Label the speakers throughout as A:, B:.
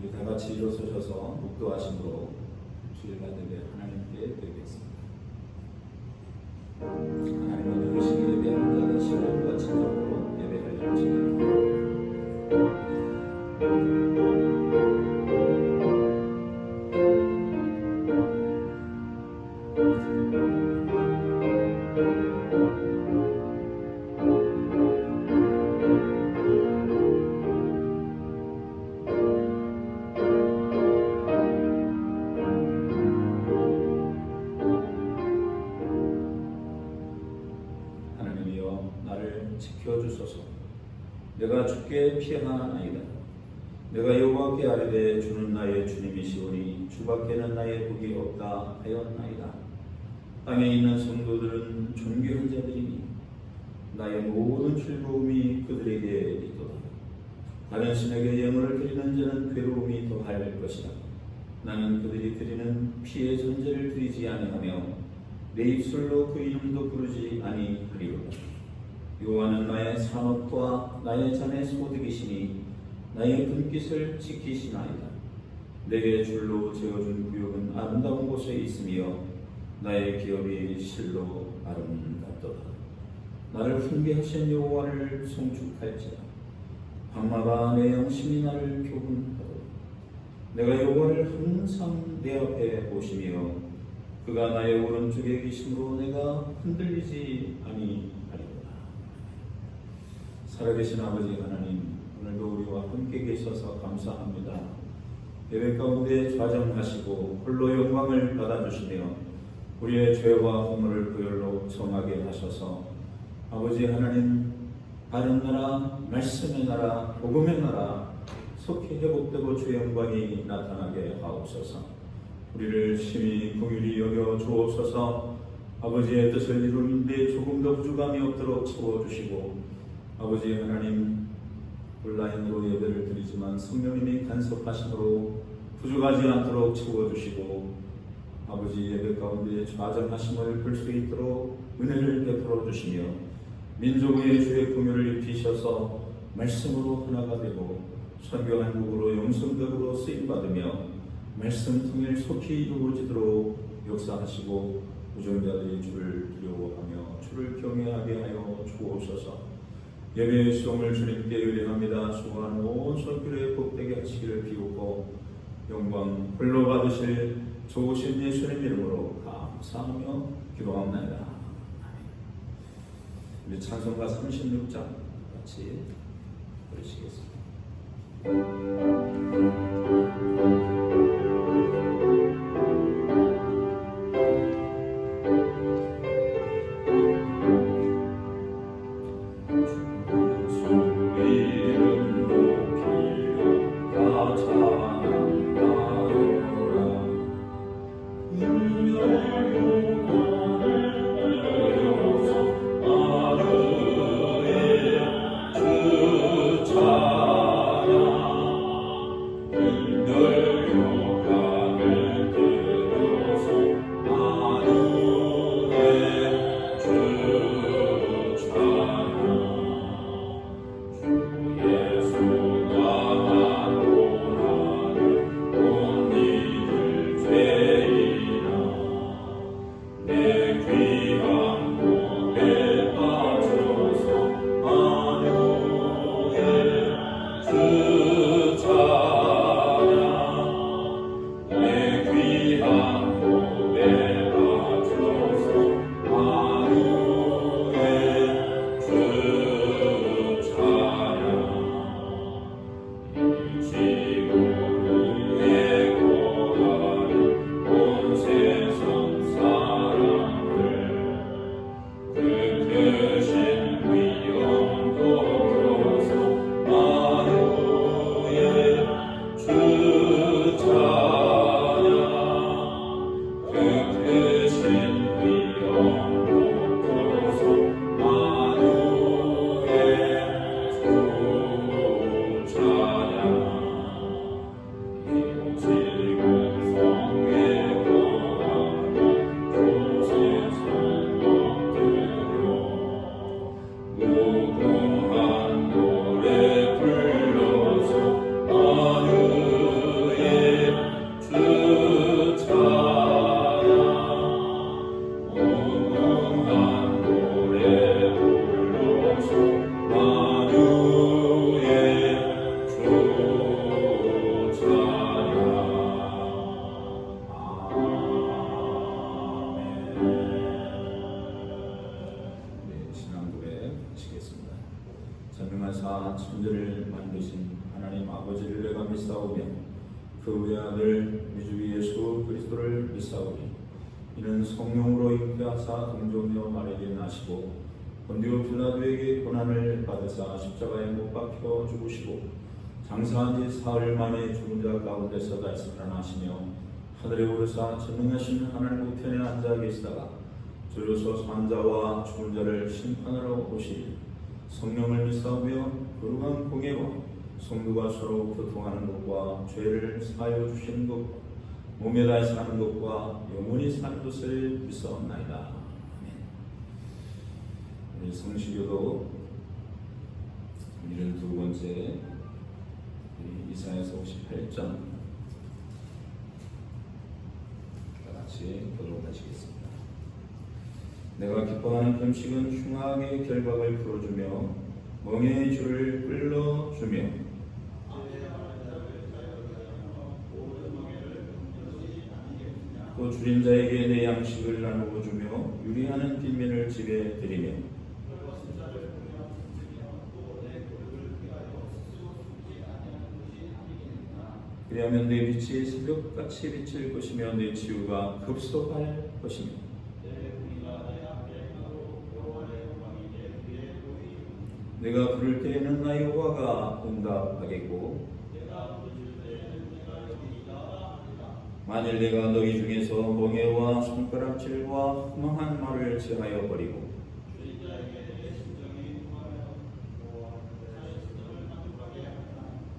A: 우리 다 같이 일어서셔서 묵도하심으로 주일 받으며 하나님께 드리겠습니다. 하나님은 의식 예배하는 자의 신뢰와 친절로 예배하여 주시옵소서. 지켜주소서. 내가 주께 피하나이다. 내가 여호와께 아뢰되 주는 나의 주님이시오니 주밖에는 나의 복이 없다 하였나이다. 땅에 있는 성도들은 존귀한 자들이니 나의 모든 즐거움이 그들에게 있도다. 다른 신에게 예물을 드리는 자는 괴로움이 더할 것이다. 나는 그들이 드리는 피의 전제를 드리지 아니하며 내 입술로 그 이름도 부르지 아니하리로다. 여호와는 나의 산업과 나의 잔의 소득이시니 나의 분깃을 지키시나이다. 내게 줄로 재어준 구역은 아름다운 곳에 있으며 나의 기업이 실로 아름답도다. 나를 훈계하신 여호와를 송축할지라. 밤마다 내 영심이 나를 교훈하도다. 내가 여호와를 항상 내 앞에 모시며 그가 나의 오른쪽에 계심으로 내가 흔들리지 아니하리로다. 살아계신 아버지 하나님, 오늘도 우리와 함께 계셔서 감사합니다. 예배 가운데 좌정하시고 홀로 영광을 받아주시며 우리의 죄와 허물을 보혈로 정하게 하셔서 아버지 하나님, 바른 나라, 말씀의 나라, 복음의 나라 속히 회복되고 주의 영광이 나타나게 하옵소서. 우리를 심히 긍휼히 여겨 주옵소서. 아버지의 뜻을 이루는데 조금 더 부족함이 없도록 채워주시고 아버지 하나님, 온라인으로 예배를 드리지만 성령님이 간섭하심으로 부족하지 않도록 채워주시고 아버지 예배 가운데 좌정하심을 볼 수 있도록 은혜를 베풀어 주시며 민족의 주의 긍휼을 입히셔서 말씀으로 하나가 되고 선교 한국으로 영성적으로 쓰임받으며 말씀 통일 속히 이루어지도록 역사하시고 우정자들이 주를 두려워하며 주를 경외하게 하여 주옵소서. 예배의 수용을 주님께 의뢰합니다. 수고하는 온 선교의 복되게 하시기를 비우고 영광 홀로 받으실 좋으신 예수님 이름으로 감사하며 기도합니다. 우리 찬송가 36장 같이 부르시겠습니다.
B: 주차량
A: 믿사오며 그 외아들 우리 주 예수 그리스도를 믿사오니 이는 성령으로 잉태하사 동정녀 마리아에게 나시고 본디오 빌라도에게 고난을 받으사 십자가에 못 박혀 죽으시고 장사한 지 사흘 만에 죽은 자 가운데서 다시 살아나시며 하늘에 오르사 전능하신 하나님 우편에 앉아 계시다가 저로서 산자와 죽은 자를 심판하러 오시리. 성령을 믿사오며 거룩한 공예와 성도가 서로 교통하는 것과 죄를 사하여 주시는 것과 몸에 다시 사는 것과 영원히 사는 것을 믿사옵나이다. 아멘. 우리 성시교도 오늘 두 번째 이사야서 58장 다 같이 보도록 하시겠습니다. 내가 기뻐하는 금식은 흉악의 결박을 풀어주며 멍에의 줄을 끌어주며 또 줄인 자에게 내 양식을 나누어 주며 유리하는 빈민을 집에 드리며 그리하면 내 빛이 새벽같이 비칠 것이며 내 치유가 급속할 것이며 내가 부를 때에는 나 여호와가 응답하겠고 만일 내가 너희 중에서 멍에와 손가락질과 흠한 말을 제하여 버리고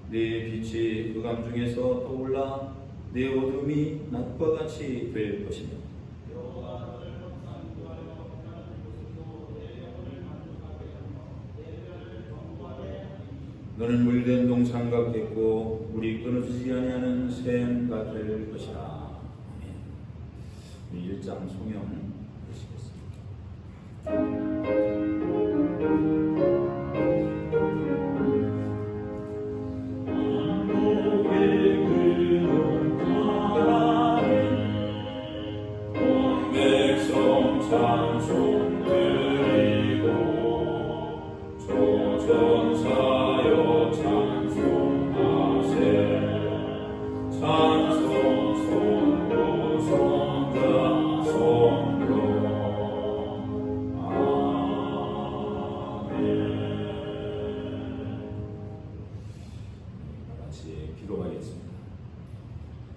A: 내 빛이 흑암 중에서 떠올라 내 어둠이 낮과 같이 될 것이며 너는 물된 동산 같겠고 물이 끊어지지 아니하는 샘 같을 것이라. 아멘. 1장 소명 보시겠습니다.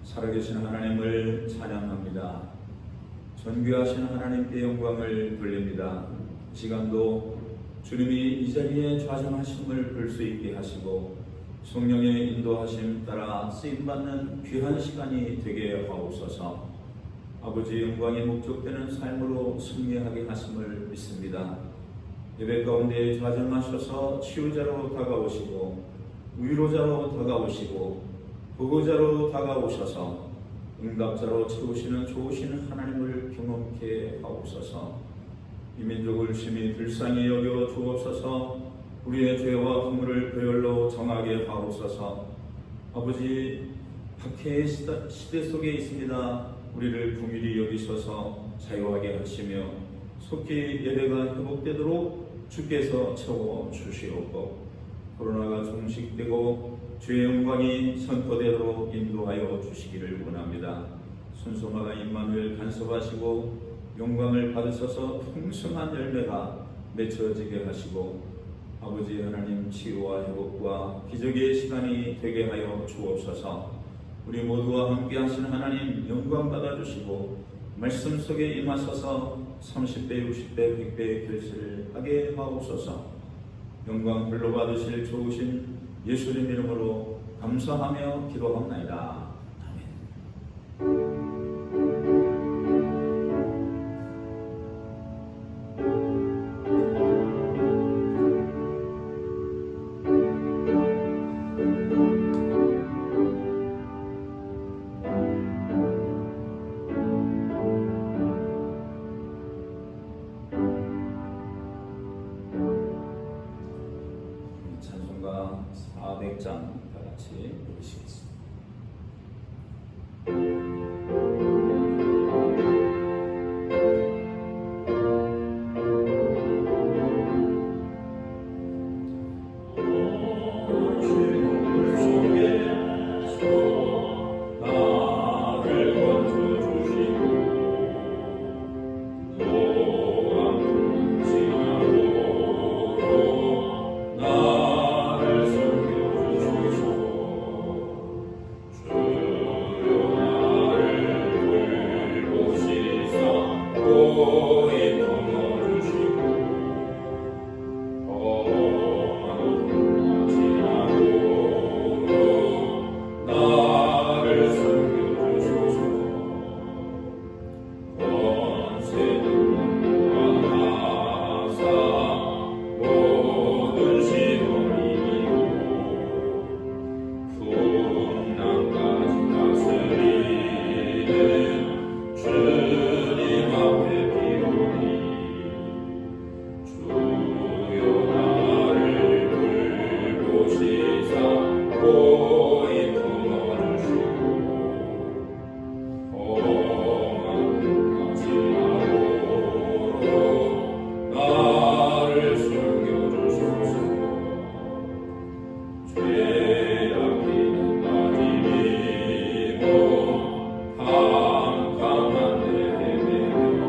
A: 살아계신 하나님을 찬양합니다. 존귀하신 하나님께 영광을 돌립니다. 이 시간도 주님이 이 자리에 좌정하심을 볼 수 있게 하시고 성령의 인도하심 따라 쓰임받는 귀한 시간이 되게 하옵소서. 아버지 영광의 목적되는 삶으로 승리하게 하심을 믿습니다. 예배 가운데 좌정하셔서 치유자로 다가오시고 위로자로 다가오시고 보호자로 다가오셔서 응답자로 채우시는 좋으신 하나님을 경험케 하옵소서. 이 민족을 심히 불쌍히 여겨 주옵소서. 우리의 죄와 허물을 보혈로 정하게 하옵소서. 아버지 박해의 시대 속에 있습니다. 우리를 긍휼히 여기셔서 자유하게 하시며 속히 예배가 회복되도록 주께서 채워 주시옵고 코로나가 종식되고 주의 영광이 선포되도록 인도하여 주시기를 원합니다. 순소마가 임마누엘 간섭하시고 영광을 받으셔서 풍성한 열매가 맺혀지게 하시고 아버지 하나님 치유와 회복과 기적의 시간이 되게 하여 주옵소서. 우리 모두와 함께 하시는 하나님 영광 받아주시고 말씀 속에 임하셔서 30배, 60배, 100배의 결실을 하게 하옵소서. 영광 홀로 받으실 좋으신 예수님 이름으로 감사하며 기도합나이다. 아멘. 찬송가 400장 다 같이 부르시겠습니다. 주의 고이 품어주시고 험한 가지나무로 나를 숨겨주소서. 죄악기는 가지고 캄캄한 데 헤매며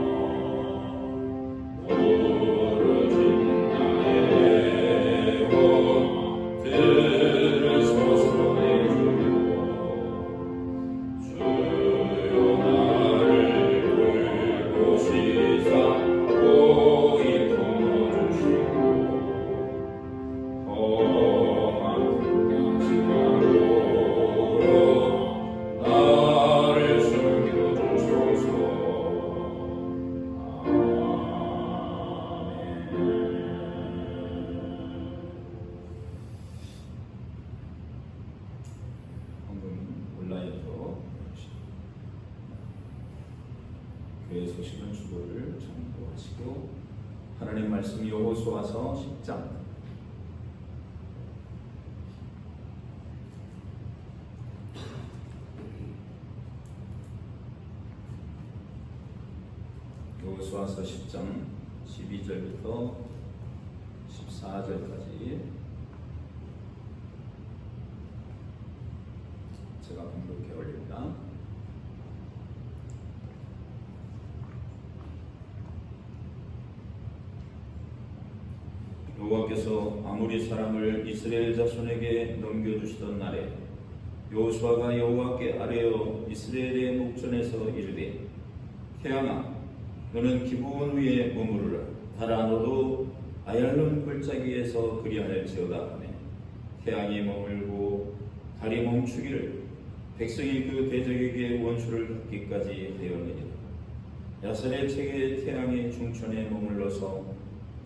A: 부르짖는 나의 혼 들으소서. 내 주여 나를 돌보시사 고이 품어주시고 험한 가지나루로 나를 숨겨주소서. 아멘. 황금 온라인으로 교회 소식은 주보를 참고하시고 하나님 말씀 여호수아서 10장 여호수아서 10장 12절부터 14절까지 제가 공독해 올립니다. 여호와께서 아모리 사람을 이스라엘 자손에게 넘겨주시던 날에 여호수아가 여호와께 아뢰어 이스라엘의 목전에서 이르되 태양아 너는 기브온 위에 머무르라. 달아 너도 아얄론 골짜기에서 그리할지어다 하매 태양이 머물고 달이 멈추기를 백성이 그 대적에게 원수를 받기까지 하였느니라. 야살의 책에 태양이 중천에 머물러서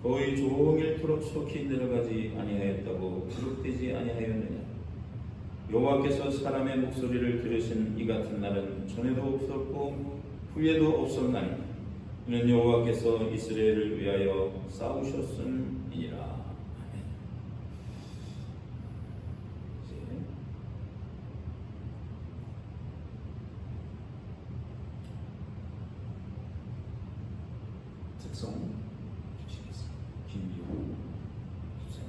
A: 거의 종일토록 속히 내려가지 아니하였다고 기록되지 아니하였느냐. 여호와께서 사람의 목소리를 들으신 이 같은 날은 전에도 없었고 후에도 없었나니 이는 여호와께서 이스라엘을 위하여 싸우셨음이니라. 아멘. 특성 주시겠습니다. 김미호 주세요.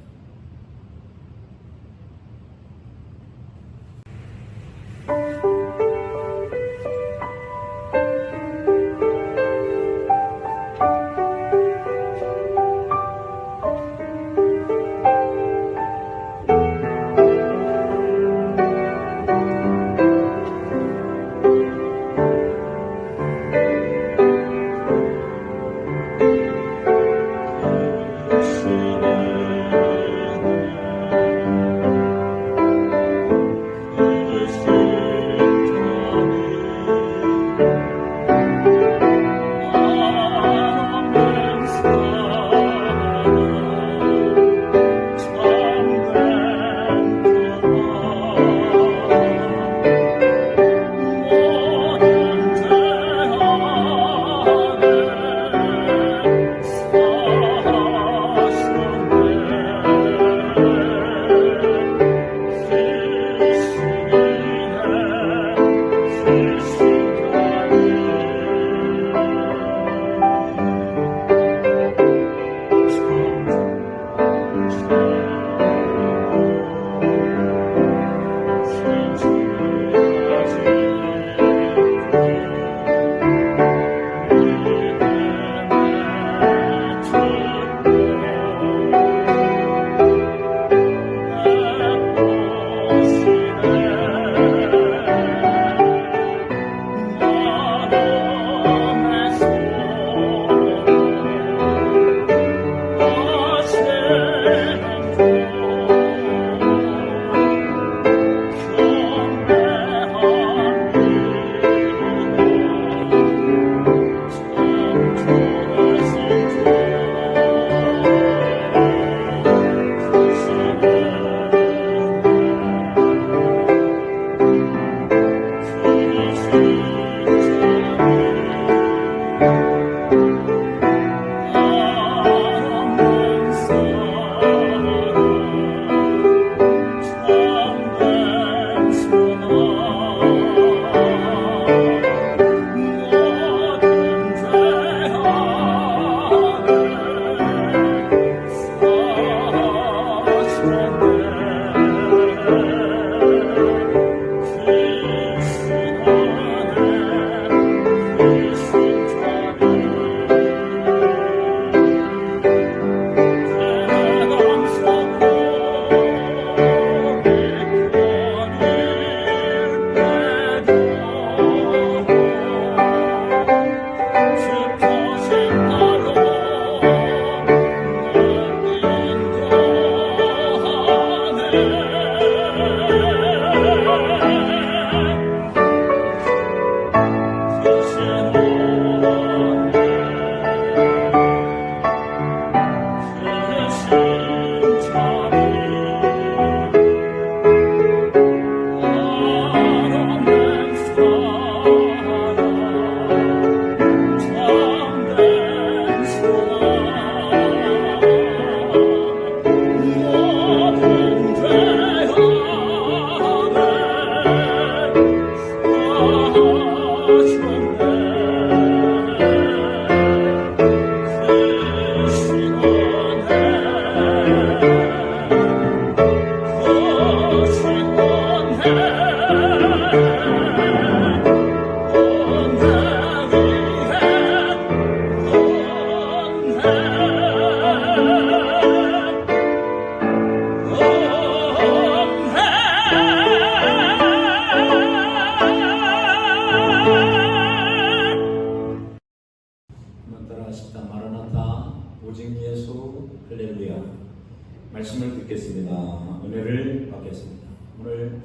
A: 듣겠습니다. 은혜를 받겠습니다. 오늘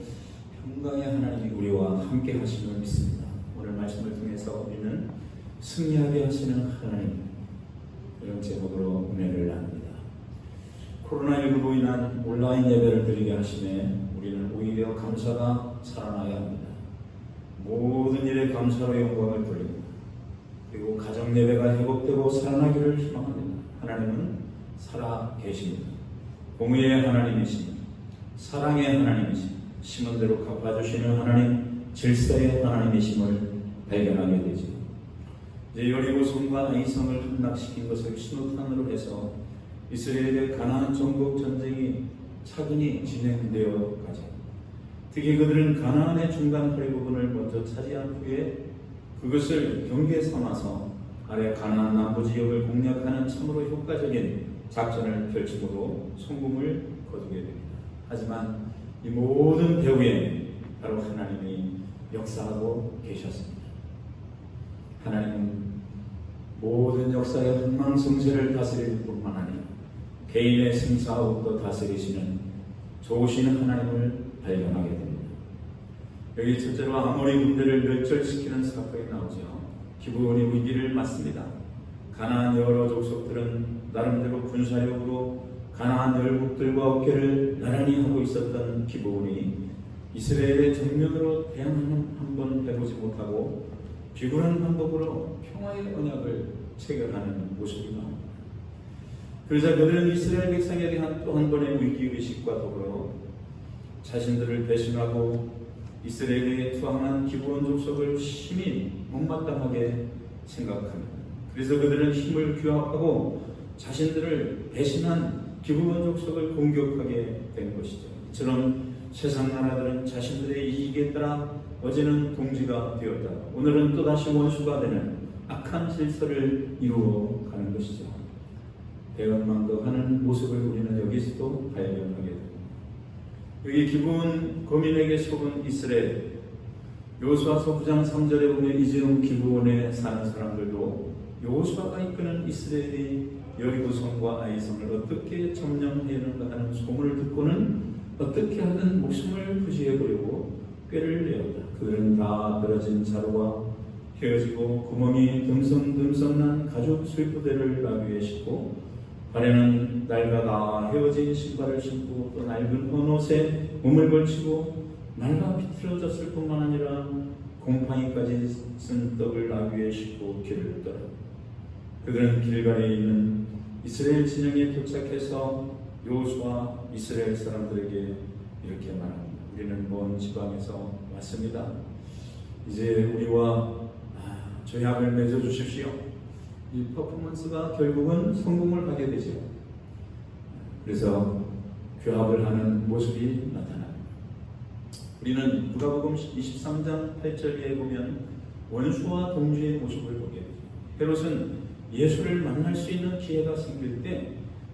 A: 평강의 하나님이 우리와 함께 하심을 믿습니다. 오늘 말씀을 통해서 우리는 승리하게 하시는 하나님, 이런 제목으로 은혜를 나눕니다. 코로나19로 인한 온라인 예배를 드리게 하심에 우리는 오히려 감사가 살아나야 합니다. 모든 일에 감사로 영광을 돌립니다. 그리고 가정 예배가 회복되고 살아나기를 희망합니다. 하나님은 살아 계십니다. 공의의 하나님이시니 사랑의 하나님이시니 심은 대로 갚아주시는 하나님, 질서의 하나님이심을 발견하게 되죠. 이제 여리고성과 아이성을 함락시킨 것을 신호탄으로 해서 이스라엘의 가나안 정복 전쟁이 차근히 진행되어 가죠. 특히 그들은 가나안의 중간 허리 부분을 먼저 차지한 후에 그것을 경계 삼아서 아래 가나안 남부 지역을 공략하는 참으로 효과적인 작전을 펼치고도 성공을 거두게 됩니다. 하지만 이 모든 배후에 바로 하나님이 역사하고 계셨습니다. 하나님은 모든 역사의 흥망성쇠를 다스릴 뿐만 아니라 개인의 승사업도 다스리시는 좋으신 하나님을 발견하게 됩니다. 여기 첫째로 아모리 군대를 멸절시키는 사건이 나오죠. 기브온이 위기를 맞습니다. 가나안 여러 족속들은 나름대로 군사력으로 가나안 열국들과 어깨를 나란히 하고 있었던 기브온이 이스라엘의 정면으로 대항하는 한번 해보지 못하고 비굴한 방법으로 평화의 언약을 체결하는 모습이 나옵니다. 그러자 그들은 이스라엘 백성에 대한 또 한 번의 위기의식과 더불어 자신들을 배신하고 이스라엘에 투항한 기브온 족속을 심히 못마땅하게 생각합니다. 그래서 그들은 힘을 규합하고 자신들을 배신한 기브온 족속을 공격하게 된 것이죠. 이처럼 세상 나라들은 자신들의 이익에 따라 어제는 동지가 되었다, 오늘은 또다시 원수가 되는 악한 질서를 이루어 가는 것이죠. 대언망덕하는 모습을 우리는 여기서도 발견하게 됩니다. 여기 기브온 거민에게 속은 이스라엘, 여호수아서 9장 3절에 보면 이즈음 기브온에 사는 사람들도 여호수아가 이끄는 이스라엘이 여리고성과 아이성을 어떻게 점령하였는가 하는 소문을 듣고는 어떻게 하든 목숨을 부지해보려고 꾀를 내었다. 그들은 다 늘어진 자루와 헤어지고 구멍이 듬성듬성난 가죽 수입부대를 나귀 위에 싣고 발에는 낡아다 헤어진 신발을 신고 또 낡은 헌옷에 몸을 걸치고 낡아 비틀어졌을 뿐만 아니라 곰팡이까지 쓴 떡을 나귀 위에 싣고 길을 떠나 그들은 길갈에 있는 이스라엘 진영에 도착해서 여호수아 이스라엘 사람들에게 이렇게 말합니다. 우리는 먼 지방에서 왔습니다. 이제 우리와 조약을 맺어 주십시오. 이 퍼포먼스가 결국은 성공을 하게 되죠. 그래서 교합을 하는 모습이 나타납니다. 우리는 누가복음 23장 8절에 보면 원수와 동지의 모습을 보게 되죠. 헤롯은 예수를 만날 수 있는 기회가 생길 때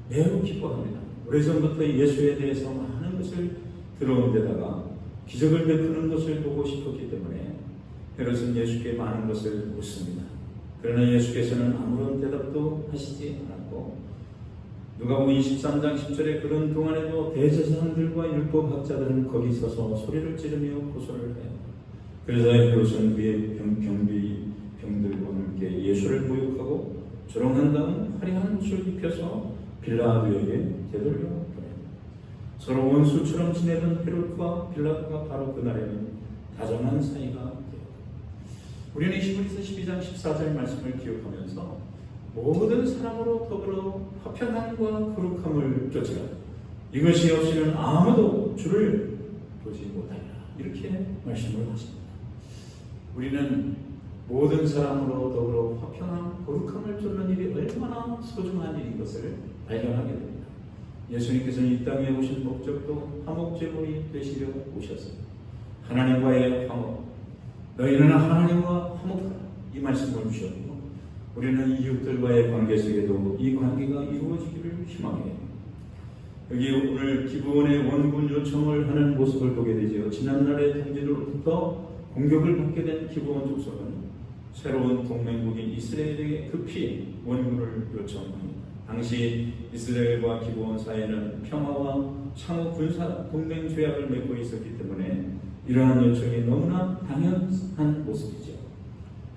A: 매우 기뻐합니다. 오래전부터 예수에 대해서 많은 것을 들어온 데다가 기적을 베푸는 것을 보고 싶었기 때문에 헤롯은 예수께 많은 것을 묻습니다. 그러나 예수께서는 아무런 대답도 하시지 않았고 누가복음 23장 10절에 그런 동안에도 대제사장들과 율법학자들은 거기 서서 소리를 지르며 고소를 해요. 그러자 헤롯은 그의 병들과 함께 예수를 모욕하고 조롱한 다음 화려한 옷을 입혀서 빌라도에게 되돌려 보냅니다. 서로 원수처럼 지내던 헤롯과 빌라도가 바로 그날에는 다정한 사이가 되었다. 우리는 히브리서 12장 14절 말씀을 기억하면서 모든 사람으로 더불어 화평함과 거룩함을 쫓으라. 이것이 없이는 아무도 주를 보지 못하리라. 이렇게 말씀을 하십니다. 우리는 모든 사람으로 더불어 화평함, 거룩함을 쫓는 일이 얼마나 소중한 일인 것을 발견하게 됩니다. 예수님께서는 이 땅에 오신 목적도 화목제물이 되시려 오셨습니다. 하나님과의 화목, 너희는 하나님과 화목하라, 이 말씀을 주셨고 우리는 이웃들과의 관계 속에도 이 관계가 이루어지기를 희망해요. 여기 오늘 기브온의 원군 요청을 하는 모습을 보게 되죠. 지난날의 동지로부터 공격을 받게 된 기브온 족속은 새로운 동맹국인 이스라엘에게 급히 원군을 요청합니다. 당시 이스라엘과 기브온 사이에는 평화와 상호 군사 동맹 조약을 맺고 있었기 때문에 이러한 요청이 너무나 당연한 모습이죠.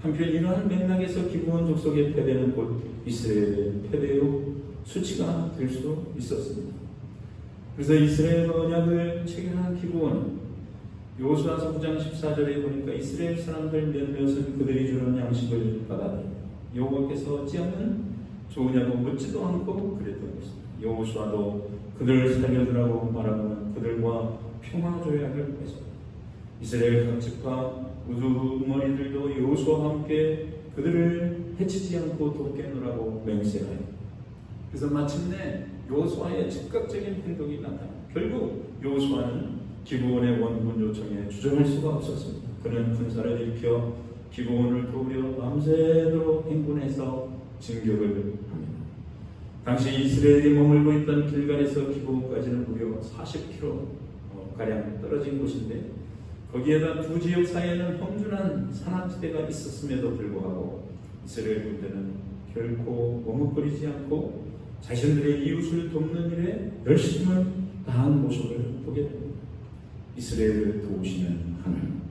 A: 한편 이러한 맥락에서 기브온 족속의 패배는 곧 이스라엘의 패배로 수치가 될 수 있었습니다. 그래서 이스라엘과 언약을 체결한 기브온은 여호수아서 9장 14절에 보니까 이스라엘 사람들 몇몇은 그들이 주는 양식을 받아들여 여호와께서 어찌하면 좋으냐고 묻지도 않고 그랬던 것입니다. 여호수아도 그들을 살려두라고 말하고는 그들과 평화 조약을 맺었다. 이스라엘 각 집과 우두머리들도 여호수아와 함께 그들을 해치지 않고 돕겠노라고 맹세하여, 그래서 마침내 여호수아의 즉각적인 행동이 나타나 결국 여호수아는 기브온의 원군 요청에 주저할 수가 없었습니다. 그는 군사를 일으켜 기브온을 도우려 밤새도록 행군해서 진격을 합니다. 당시 이스라엘이 머물고 있던 길갈에서 기브온까지는 무려 40km 가량 떨어진 곳인데 거기에다 두 지역 사이에는 험준한 산악지대가 있었음에도 불구하고 이스라엘 군대는 결코 머뭇거리지 않고 자신들의 이웃을 돕는 일에 열심을 다한 모습을 보게 됩니다. 이스라엘을 도우시는 하나님.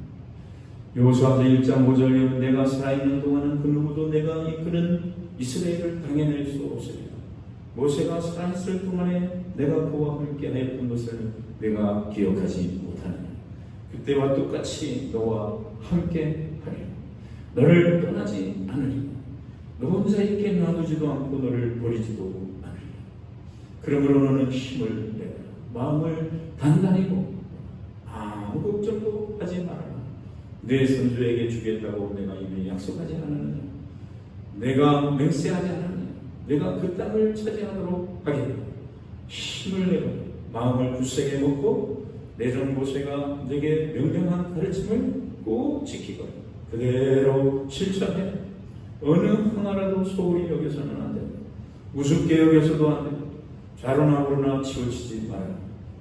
A: 여호수아서 1장 5절에 내가 살아있는 동안은 그 누구도 내가 이끄는 이스라엘을 당해낼 수 없으리라. 모세가 살아있을 동안에 내가 그와 함께 하였던 것을 내가 기억하지 못하느냐. 그때와 똑같이 너와 함께 하리라. 너를 떠나지 않으리라. 너 혼자 있게 놔두지도 않고 너를 버리지도 않으리라. 그러므로 너는 힘을 내라. 마음을 단단히 먹고 아무 걱정도 하지 말아라. 내 선조에게 주겠다고 내가 이미 약속하지 않았느냐. 내가 맹세하지 않았느냐. 내가 그 땅을 차지하도록 하겠다. 힘을 내라. 마음을 굳세게 먹고 내 종 모세가 내게 명령한 가르침을 꼭 지키고 그대로 실천해. 어느 하나라도 소홀히 여겨서는 안 된다. 우습게 여겨서도 안 된다. 좌로나 우로나 치우치지 마라.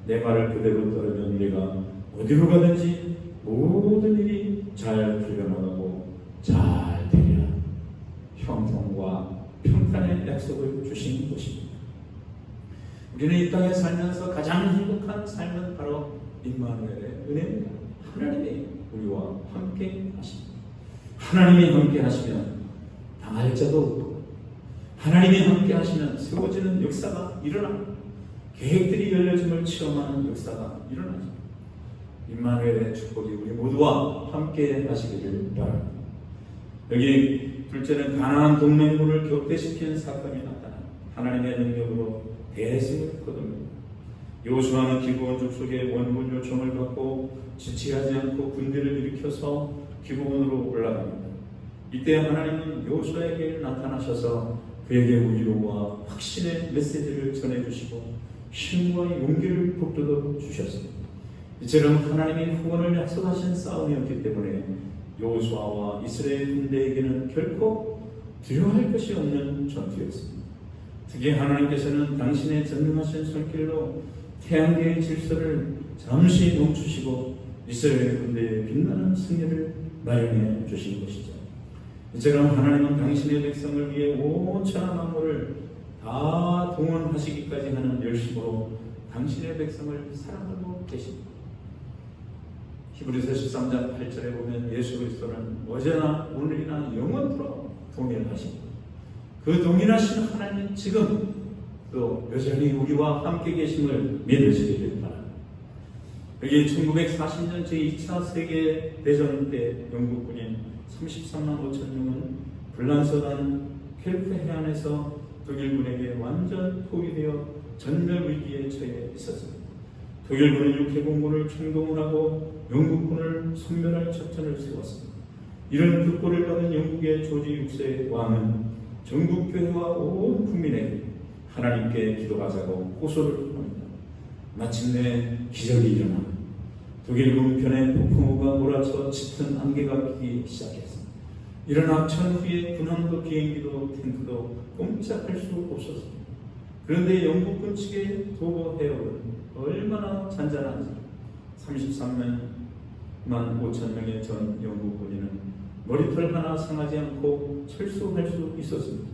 A: 내 말을 그대로 따르면 내가 어디로 가든지 모든 일이 잘 풀려나가고 잘 되리라. 형통과 평탄의 약속을 주신 것입니다. 우리는 이 땅에 살면서 가장 행복한 삶은 바로 임마누엘의 은혜입니다. 하나님이 우리와 함께 하십니다. 하나님이 함께 하시면 당할 자도 없고, 하나님이 함께 하시면 세워지는 역사가 일어나 계획들이 열려짐을 체험하는 역사가 일어나죠. 임마누엘의 축복이 우리 모두와 함께 하시기를 바랍니다. 여기 둘째는 가나안 동맹군을 격퇴시키는 사건이 나타나 하나님의 능력으로 대승을 거둡니다. 여호수아는 기브온 족속의 원군 요청을 받고 지체하지 않고 군대를 일으켜서 기브온으로 올라갑니다. 이때 하나님은 여호수아에게 나타나셔서 그에게 위로와 확신의 메시지를 전해주시고 힘과 용기를 북돋워 주셨습니다. 이처럼 하나님이 후원을 약속하신 싸움이었기 때문에 여호수아와 이스라엘 군대에게는 결코 두려워할 것이 없는 전투였습니다. 특히 하나님께서는 당신의 전능하신 손길로 태양계의 질서를 잠시 멈추시고 이스라엘 군대의 빛나는 승리를 마련해 주신 것이죠. 이처럼 하나님은 당신의 백성을 위해 온 천하 만물을 다 동원하시기까지 하는 열심으로 당신의 백성을 사랑하고 계십니다. 히브리서 13장 8절에 보면 예수 그리스도는 어제나 오늘이나 영원토록 동일하십니다. 그 동일하신 하나님 지금 또 여전히 우리와 함께 계심을 믿으시기를 바랍니다. 여기 1940년 제2차 세계대전 때 영국 군인 33만 5천 명은 불란서단 켈프 해안에서 독일군에게 완전 포위되어 전멸 위기에 처해 있었습니다. 독일군은 육해공군을 총동을 하고 영국군을 섬멸할 작전을 세웠습니다. 이런 급고를 받은 영국의 조지 6세 왕은 전국교회와 온 국민에게 하나님께 기도하자고 호소를 합니다. 마침내 기적이 일어나 독일군 편에 폭풍우가 몰아쳐 짙은 안개가 끼기 시작했습니다. 이런 악천 후에 군함도 비행기도 탱크도 꼼짝할 수 없었습니다. 그런데 영국군 측의 도보 해역은 얼마나 잔잔한지 33만 5천 명의 전 영국 군인은 머리털 하나 상하지 않고 철수할 수 있었습니다.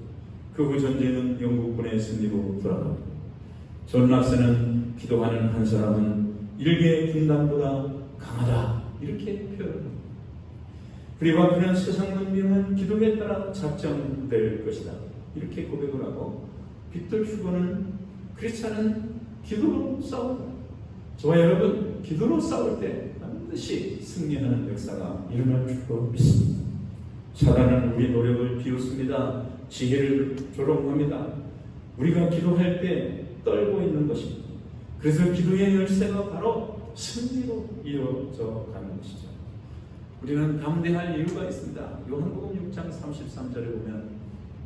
A: 그 후 전쟁은 영국군의 승리로 돌아갑니다. 존 락슨은 기도하는 한 사람은 일개 군단보다 강하다 이렇게 표현합니다. 브리바크는 세상 문명은 기도에 따라 작정될 것이다 이렇게 고백을 하고, 빅터 휴거는 크리스찬은 기도로 싸운다. 저와 여러분, 기도로 싸울 때 반드시 승리하는 역사가 일어날 줄로 믿습니다. 사단은 우리 노력을 비웃습니다. 지혜를 조롱합니다. 우리가 기도할 때 떨고 있는 것입니다. 그래서 기도의 열쇠가 바로 승리로 이어져 가는 것이죠. 우리는 담대할 이유가 있습니다. 요한복음 6장 33절에 보면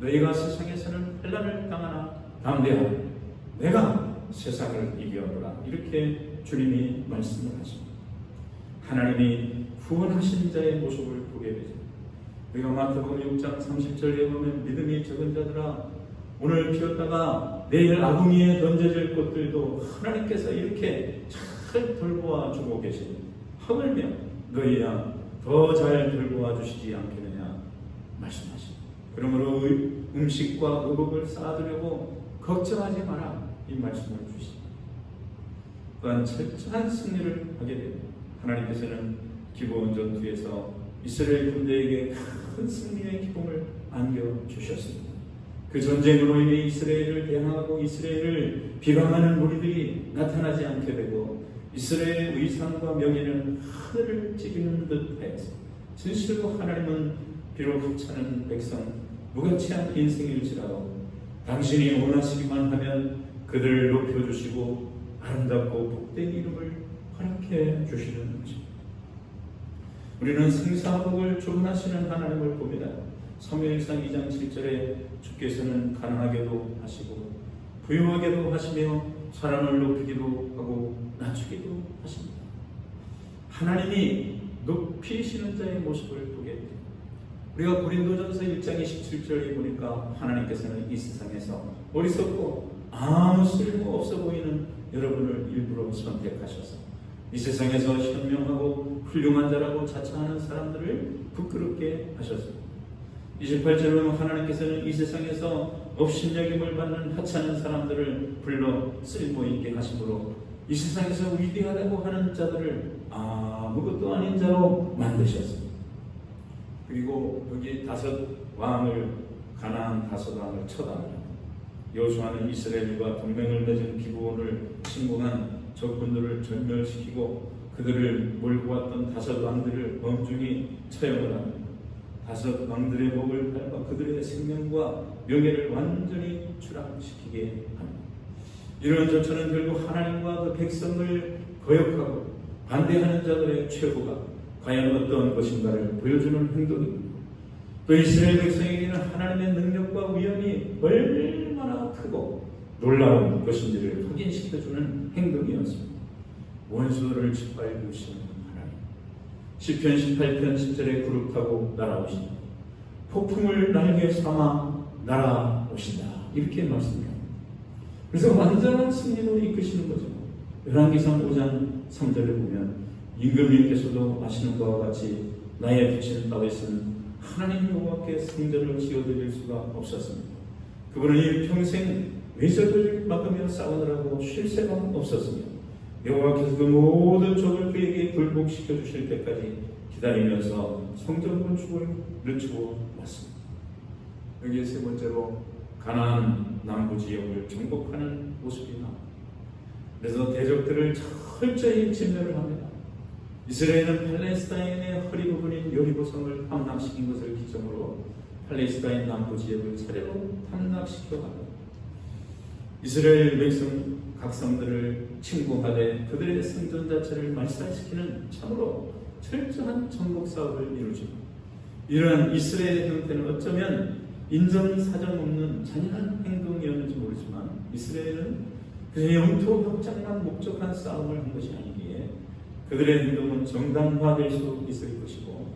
A: 너희가 세상에서는 환난을 당하나 담대하라 내가 세상을 이겨노라 이렇게 주님이 말씀을 하십니다. 하나님이 구원하신 자의 모습을 보게 되죠. 우리가 마태복음 6장 30절에 보면 믿음이 적은 자들아 오늘 피었다가 내일 아궁이에 던져질 것들도 하나님께서 이렇게 잘 돌보아 주고 계시니 하물며 너희야 더 잘 돌보아 주시지 않겠느냐 말씀하십니다. 그러므로 음식과 의복을 쌓아두려고 걱정하지 마라 이 말씀을 주십니다. 또한 철저한 승리를 하게 됩니다. 하나님께서는 기브온 전투에서 이스라엘 군대에게 큰 승리의 기쁨을 안겨주셨습니다. 그 전쟁으로 인해 이스라엘을 대항하고 이스라엘을 비방하는 무리들이 나타나지 않게 되고 이스라엘의 위상과 명예는 하늘을 찌르는 듯 하였습니다. 진실로 하나님은 비록 하찮은 백성 무가치한 인생일지라도 당신이 원하시기만 하면 그들을 높여주시고 아름답고 복된 이름을 허락해 주시는 것입니다. 우리는 생사복을 주관하시는 하나님을 봅니다. 사무엘상 2장 7절에 주께서는 가난하게도 하시고 부유하게도 하시며 사람을 높이기도 하고 낮추기도 하십니다. 하나님이 높이시는 자의 모습을 보게 됩니다. 우리가 고린도전서 1장 27절에 보니까 하나님께서는 이 세상에서 어리석고 아무 쓸모 없어 보이는 여러분을 일부러 선택하셔서 이 세상에서 현명하고 훌륭한 자라고 자처하는 사람들을 부끄럽게 하셨습니다. 28절은 하나님께서는 이 세상에서 업신여김을 받는 하찮은 사람들을 불러 쓸모있게 하심으로 이 세상에서 위대하다고 하는 자들을 아무것도 아닌 자로 만드셨습니다. 그리고 여기 가나안 다섯 왕을 처단합니다. 여호수아는 이스라엘과 동맹을 맺은 기브온을 침공한 적군들을 전멸시키고 그들을 몰고 왔던 다섯 왕들을 엄중히 처형을 합니다. 다섯 왕들의 목을 밟아 그들의 생명과 명예를 완전히 추락시키게 합니다. 이런 조처는 결국 하나님과 그 백성을 거역하고 반대하는 자들의 최후가 과연 어떤 것인가를 보여주는 행동입니다. 또 이스라엘 백성에게는 하나님의 능력과 위엄이 얼마나 크고 놀라운 것인지를 확인시켜주는 행동이었습니다. 원수를 짓밟으시는 하나님, 시편 18편 10절에 그룹 타고 날아오신다. 폭풍을 날개 삼아 날아오신다 이렇게 말씀합니다. 그래서 완전한 승리로 이끄시는 거죠. 열왕기상 5장 3절에 보면 임금님께서도 아시는 바와 같이 나의 부친 다윗은 하나님 여호와께 성전을 지어드릴 수가 없었습니다. 그분은 일평생 외적을 막으며 싸우느라고 쉴 새가 없었습니다. 여호와께서 그 모든 적을 그에게 굴복시켜 주실 때까지 기다리면서 성전 건축을 늦추고 왔습니다. 여기에 세 번째로 가나안 남부 지역을 정복하는 모습이 나옵니다. 그래서 대적들을 철저히 진멸을 합니다. 이스라엘은 팔레스타인의 허리 부분인 여리고성을 함락시킨 것을 기점으로 팔레스타인 남부 지역을 차례로 함락시켜 갑니다. 이스라엘 백성 각성들을 침공하되 그들의 생존 자체를 말살시키는 참으로 철저한 정복 사업을 이루죠. 이러한 이스라엘의 형태는 어쩌면 인정사정 없는 잔인한 행동이었는지 모르지만 이스라엘은 그의 영토 확장만 목적한 싸움을 한 것이 아니기에 그들의 행동은 정당화될 수 있을 것이고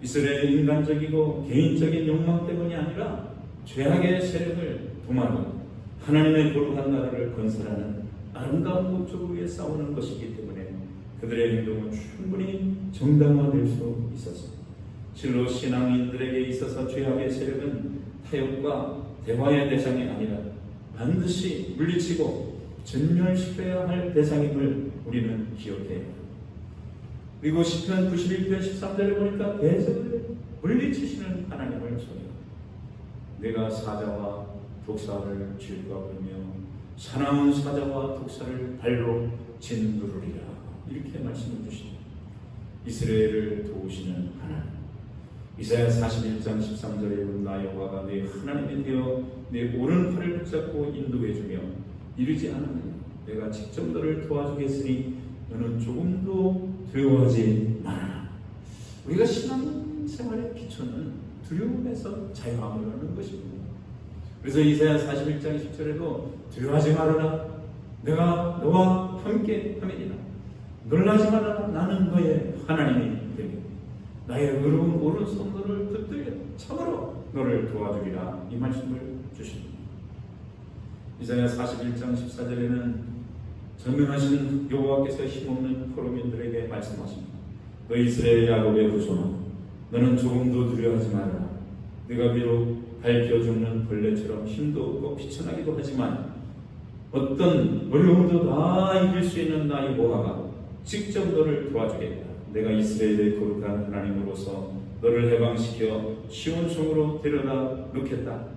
A: 이스라엘의 인간적이고 개인적인 욕망 때문이 아니라 죄악의 세력을 도모하고 하나님의 거룩한 나라를 건설하는 아름다운 목적을 위해 싸우는 것이기 때문에 그들의 행동은 충분히 정당화될 수 있었습니다. 실로 신앙인들에게 있어서 죄악의 세력은 타협과 대화의 대상이 아니라 반드시 물리치고 전멸시켜야 할 대상임을 우리는 기억해야 합니다. 그리고 시편 91편 13절에 보니까 대적을 물리치시는 하나님을 소리합니다. 내가 사자와 독사를 쥐과 부르며 사나운 사자와 독사를 발로 짓누르리라, 이렇게 말씀을 주십니다. 이스라엘을 도우시는 하나님. 이사야 41장 13절에 나 여호와가 내 하나님이 되어 내 오른팔을 붙잡고 인도해주며 이르지 않으면 내가 직접 너를 도와주겠으니 너는 조금도 두려워하지 마라. 우리가 신앙생활의 기초는 두려움에서 자유함을 얻는 것입니다. 그래서 이사야 41장 10절에도 두려워하지 말아라, 내가 너와 함께 하매니라. 놀라지 말아라, 나는 너의 하나님이 되니 나의 의로운 오른손 너를 붙들려 참으로 너를 도와주리라, 이 말씀을 주십니다. 이사야 41장 14절에는 전능하신 여호와께서 힘없는 포로민들에게 말씀하십니다. 너 이스라엘 야곱의 후손아, 너는 조금도 두려워하지 말아라. 네가 비록 밟혀 죽는 벌레처럼 힘도 없고 비천하기도 하지만 어떤 어려움도 다 이길 수 있는 나 여호와가 직접 너를 도와주겠다. 내가 이스라엘의 거룩한 하나님으로서 너를 해방시켜 시온 성으로 데려다 놓겠다.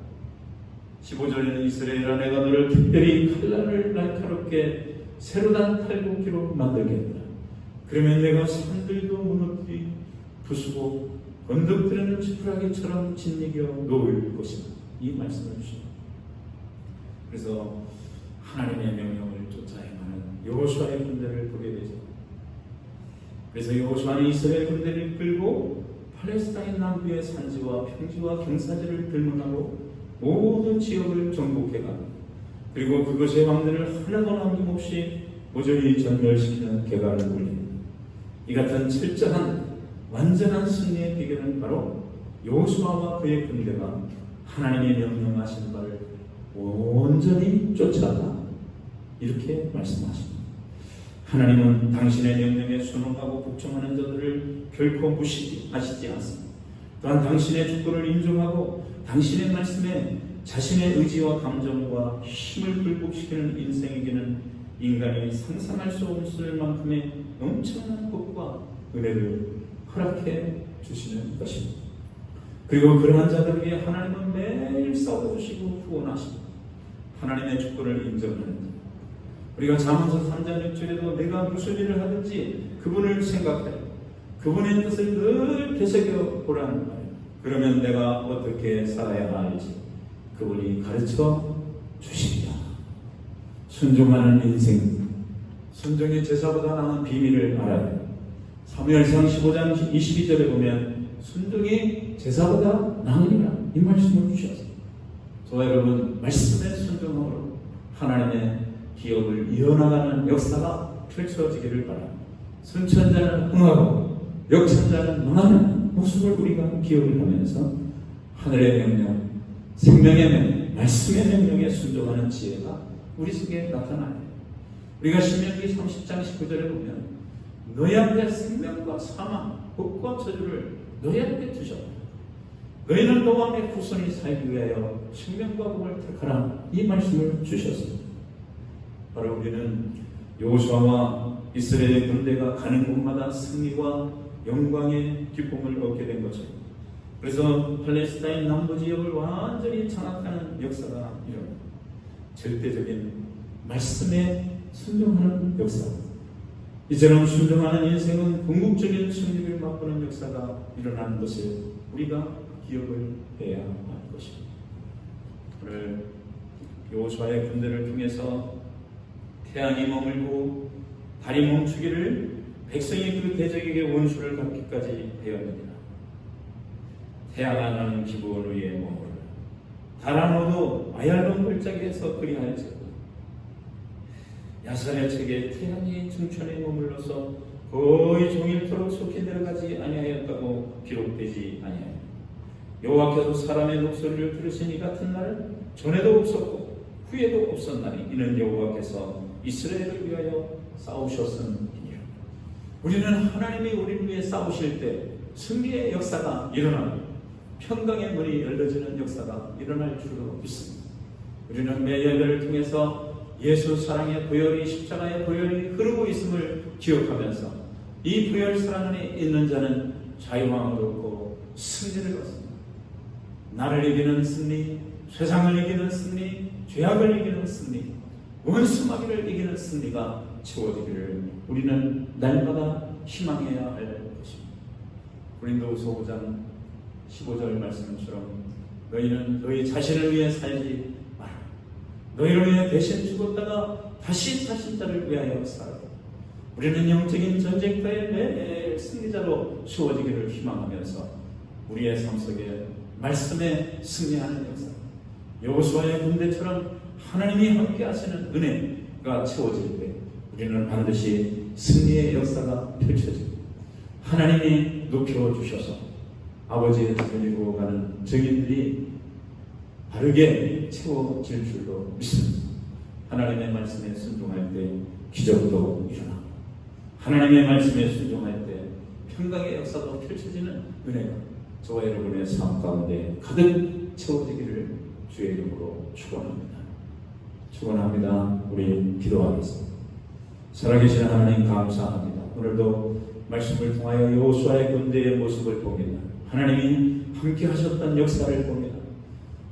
A: 15절에는 이스라엘아, 내가 너를 특별히 칼날을 날카롭게 새로 단 탈곡기로 만들겠다. 그러면 내가 산들도 무너뜨리 부수고 언덕들에는 지푸라기처럼 짓이겨 놓을 것이다, 이 말씀을 주십니다. 그래서 하나님의 명령을 쫓아 행하는 여호수아의 군대를 보게 되죠. 그래서 여호수아는 이스라엘 군대를 끌고 팔레스타인 남부의 산지와 평지와 경사지를 들문하고 모든 지역을 정복해갑니다. 그리고 그것의 왕들을 하나도 남김없이 모조리 전멸시키는 계가를 올립니다. 이 같은 철저한 완전한 승리의 비결은 바로 여호수아와 그의 군대가 하나님의 명령하신 바를 온전히 쫓아가, 이렇게 말씀하십니다. 하나님은 당신의 명령에 순응하고 복종하는 자들을 결코 무시하시지 않습니다. 또한 당신의 주권을 인정하고 당신의 말씀에 자신의 의지와 감정과 힘을 굴복시키는 인생에게는 인간이 상상할 수 없을 만큼의 엄청난 복과 은혜를 허락해 주시는 것입니다. 그리고 그러한 자들 위해 하나님은 매일 싸워주시고 후원하시고 하나님의 주권을 인정하는 자. 우리가 잠언서 3장 6절에도 내가 무슨 일을 하든지 그분을 생각하여 그분의 뜻을 늘 되새겨 보라는 말이에요. 그러면 내가 어떻게 살아야 할지 그분이 가르쳐 주십니다. 순종하는 인생, 순종의 제사보다 나은 비밀을 알아야 해요. 사무엘상 15장 22절에 보면 순종이 제사보다 나으니라, 이 말씀을 주셨어요. 저와 여러분, 말씀의 순종으로 하나님의 기업을 이어나가는 역사가 펼쳐지기를 바랍니다. 순천자는 흥하고 역천자는 망하는 모습을 우리가 기억을 하면서 하늘의 명령, 생명의 명령, 말씀의 명령에 순종하는 지혜가 우리 속에 나타나요. 우리가 신명기 30장 19절에 보면 너희 앞에 생명과 사망, 복과 저주를 너희 앞에 두셨다. 너희는 너와 내 후손이 살기 위하여 생명과 복을 택하라, 이 말씀을 주셨습니다. 바로 우리는 여호수아와 이스라엘 군대가 가는 곳마다 승리와 영광의 기쁨을 얻게 된 것처럼, 그래서 팔레스타인 남부 지역을 완전히 장악하는 역사가 일어납니다. 절대적인 말씀에 순종하는 역사, 이처럼 순종하는 인생은 궁극적인 승리를 맛보는 역사가 일어나는 것을 우리가 기억을 해야 할 것입니다. 오늘 여호수아의 군대를 통해서 태양이 머물고 달이 멈추기를 백성이 그 대적에게 원수를 받기까지 되었느니라. 태양아 너는 기브온 위에 머무르라. 달아 너도 아얄론 골짜기에서 그리하였으나 야살의 책에 태양이 중천에 머물러서 거의 종일토록 속히 내려가지 아니하였다고 기록되지 아니하여 여호와께서 사람의 목소리를 들으시니 같은 날은 전에도 없었고 후에도 없었나니 이는 여호와께서 이스라엘을 위하여 싸우셨음이니라. 우리는 하나님이 우리를 위해 싸우실 때 승리의 역사가 일어납니다. 평강의 문이 열려지는 역사가 일어날 줄로 믿습니다. 우리는 매 예배를 통해서 예수 사랑의 보혈이, 십자가의 보혈이 흐르고 있음을 기억하면서 이 보혈 사랑 안에 있는 자는 자유함을 얻고 승리를 얻습니다. 나를 이기는 승리, 세상을 이기는 승리, 죄악을 이기는 승리, 원수 마귀를 이기는 승리가 채워지기를 우리는 날마다 희망해야 할 것입니다. 고린도후서 5장 15절 말씀처럼 너희는 너희 자신을 위해 살지 마라. 너희를 위해 대신 죽었다가 다시 사신 자를 위하여 살아라. 우리는 영적인 전쟁터의 매일 승리자로 세워지기를 희망하면서 우리의 삶 속에 말씀에 승리하는 역사, 여호수아의 군대처럼 하나님이 함께 하시는 은혜가 채워질 때 우리는 반드시 승리의 역사가 펼쳐집니다. 하나님이 높여주셔서 아버지의 뜻을 이루어가는 증인들이 바르게 채워질 줄로 믿습니다. 하나님의 말씀에 순종할 때 기적도 일어나고, 하나님의 말씀에 순종할 때 평강의 역사도 펼쳐지는 은혜가 저와 여러분의 삶 가운데 가득 채워지기를 주의 이름으로 축원합니다. 축원합니다. 우리 기도하겠습니다. 살아계신 하나님 감사합니다. 오늘도 말씀을 통하여 여호수아의 군대의 모습을 봅니다. 하나님이 함께 하셨던 역사를 봅니다.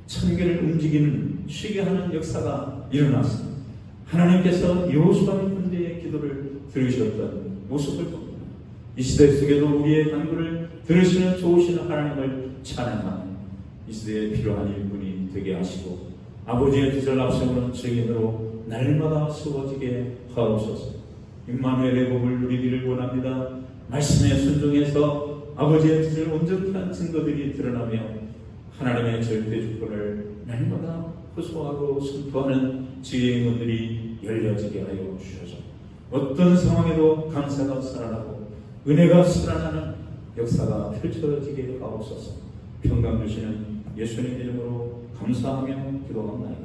A: 천계를 움직이는, 쉬게 하는 역사가 일어났습니다. 하나님께서 여호수아 군대의 기도를 들으셨던 모습을 봅니다. 이 시대 속에도 우리의 간구를 들으시는 좋으신 하나님을 찬양하며 이 시대에 필요한 일꾼이 되게 하시고 아버지의 뜻을 앞세우는 증인으로 날마다 세워지게 하옵소서. 임마누엘의 복을 누리기를 원합니다. 말씀에 순종해서 아버지의 뜻을 온전히 한 증거들이 드러나며 하나님의 절대 주권을 날마다 호소하고 선포하는 지혜의 문들이 열려지게 하여 주셔서 어떤 상황에도 감사가 살아나고 은혜가 살아나는 역사가 펼쳐지게 하옵소서. 평강 주시는 예수님 이름으로 감사하며 기도합니다.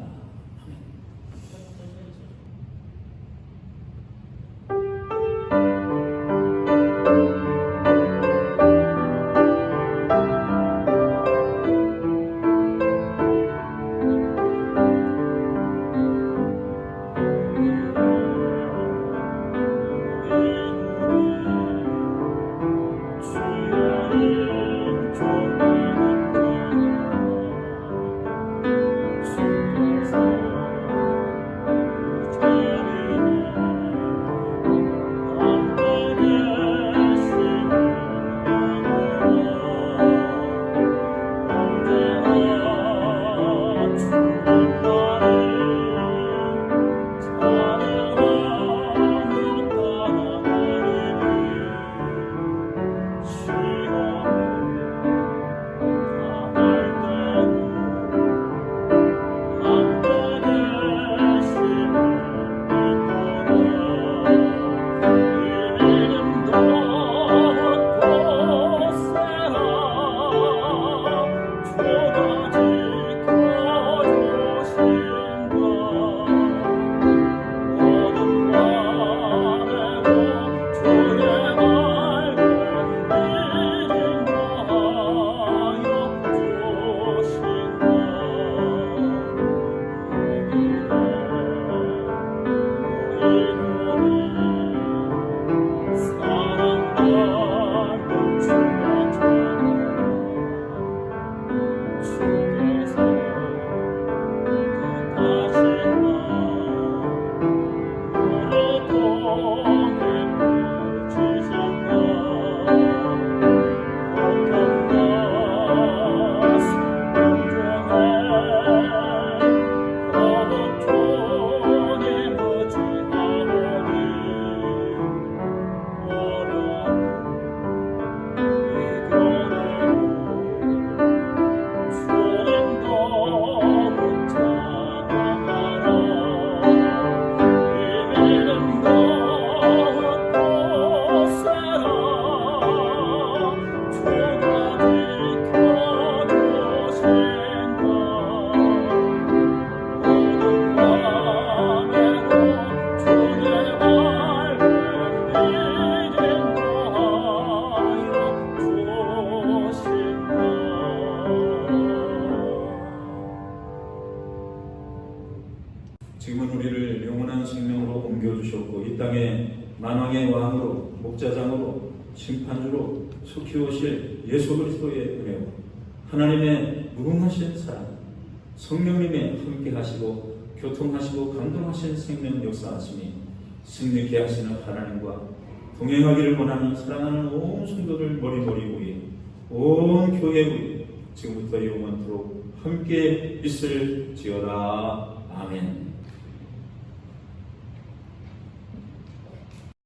A: 목자장으로 심판주로 속히 오실 예수 그리스도의 은혜와 하나님의 무궁하신 사랑, 성령님의 함께 하시고 교통하시고 감동하신 생명 역사하심이 승리케 하시는 하나님과 동행하기를 원하는 사랑하는 온 성도들 머리머리 위에 온 교회 위에 지금부터 영원토록 함께 있을지어다. 아멘.